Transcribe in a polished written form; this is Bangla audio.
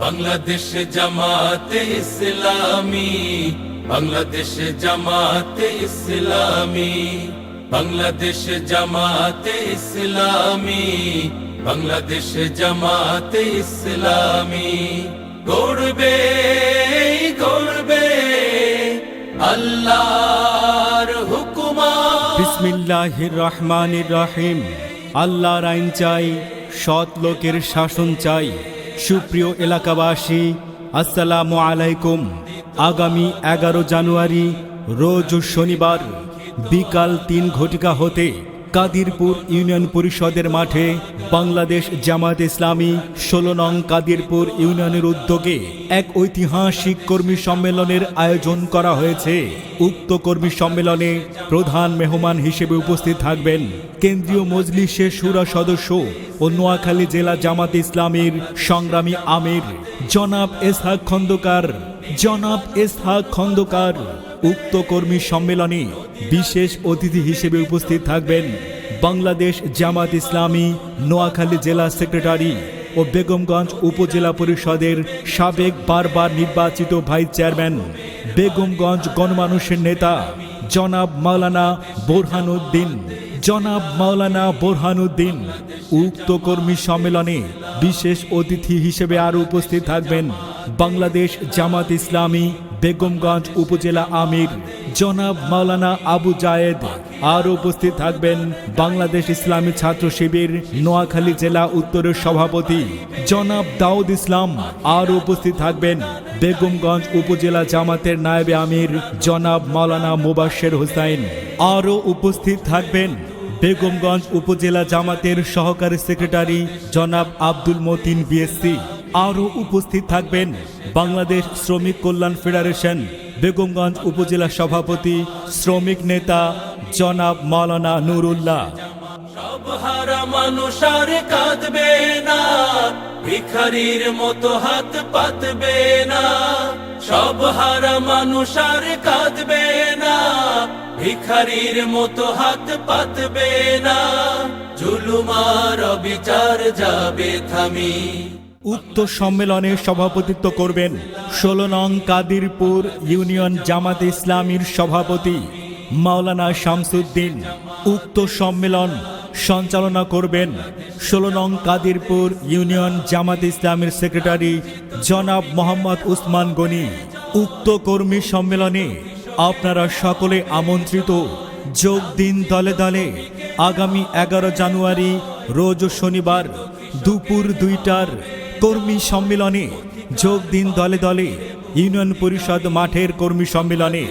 বাংলাদেশ জামাতে ইসলামী, বাংলাদেশ জামাতে ইসলামী, বাংলাদেশ জামাতে ইসলামী, বাংলাদেশ জামাতে ইসলামী। গড়বে গড়বে আল্লাহর হুকুমত। বিসমিল্লাহির রহমানির রহিম। আল্লাহর আইন চাই, সৎ লোকের শাসন চাই। সুপ্রিয় এলাকাবাসী, আসসালামু আলাইকুম। আগামী 11 জানুয়ারি রোজ শনিবার বিকাল 3 ঘটিকা হতে কাদিরপুর ইউনিয়ন পরিষদের মাঠে বাংলাদেশ জামাত ইসলামী 16 নং কাদিরপুর ইউনিয়নের উদ্যোগে এক ঐতিহাসিক কর্মী সম্মেলনের আয়োজন করা হয়েছে। উক্ত কর্মী সম্মেলনে প্রধান মেহমান হিসেবে উপস্থিত থাকবেন কেন্দ্রীয় মজলিসের শুরা সদস্য ও নোয়াখালী জেলা জামাত ইসলামীর সংগ্রামী আমির জনাব ইসহাক খন্দকার। জনাব ইসহাক খন্দকার। উক্ত কর্মী সম্মেলনে বিশেষ অতিথি হিসেবে উপস্থিত থাকবেন বাংলাদেশ জামাত ইসলামী নোয়াখালী জেলা সেক্রেটারি ও বেগমগঞ্জ উপজেলা পরিষদের সাবেক বারবার নির্বাচিত ভাইস চেয়ারম্যান, বেগমগঞ্জ গণমানুষের নেতা জনাব মাওলানা বোরহানুদ্দিন। জনাব মাওলানা বোরহানুদ্দিন। উক্ত কর্মী সম্মেলনে বিশেষ অতিথি হিসেবে আরও উপস্থিত থাকবেন বাংলাদেশ জামাত ইসলামী বেগমগঞ্জ উপজেলা আমির জনাব মাওলানা আবু জায়েদ। আর উপস্থিত থাকবেন বাংলাদেশ ইসলামী ছাত্র শিবির নোয়াখালী জেলা উত্তরের সভাপতি জনাব দাউদ ইসলাম। আর উপস্থিত থাকবেন বেগমগঞ্জ উপজেলা জামাতের নায়েবে আমির জনাব মাওলানা মুবাশশির হোসাইন। আরও উপস্থিত থাকবেন বেগমগঞ্জ উপজেলা জামাতের সহকারী সেক্রেটারি জনাব আব্দুল মতিন বিএসসি। আরও উপস্থিত থাকবেন বাংলাদেশ শ্রমিক কল্যাণ ফেডারেশন বেগমগঞ্জ উপজেলা সভাপতি শ্রমিক নেতা জনাব মাওলানা নুরুল্লাহ। সব হারা মানুষ আর কাঁদবে না, ভিখারির মতো হাত পাতবে না। সব হারা মানুষ আর কাঁদবে না, ভিখারির মতো হাত পাতবে না। জুলুম আর অবিচার যাবে থামি। উক্ত সম্মেলনে সভাপতিত্ব করবেন 16 নং কাদিরপুর ইউনিয়ন জামাতে ইসলামীর সভাপতি মাওলানা শামসুদ্দিন। উক্ত সম্মেলন সঞ্চালনা করবেন 16 নং কাদিরপুর ইউনিয়ন জামাতে ইসলামীর সেক্রেটারি জনাব মোহাম্মদ উসমান গনি। উক্ত কর্মী সম্মেলনে আপনারা সকলে আমন্ত্রিত। যোগ দিন দলে দলে। আগামী 11 জানুয়ারি রোজ শনিবার দুপুর 2টার কর্মী সম্মেলনে যোগ দিন দলে দলে ইউনিয়ন পরিষদ মাঠের কর্মী সম্মেলনে।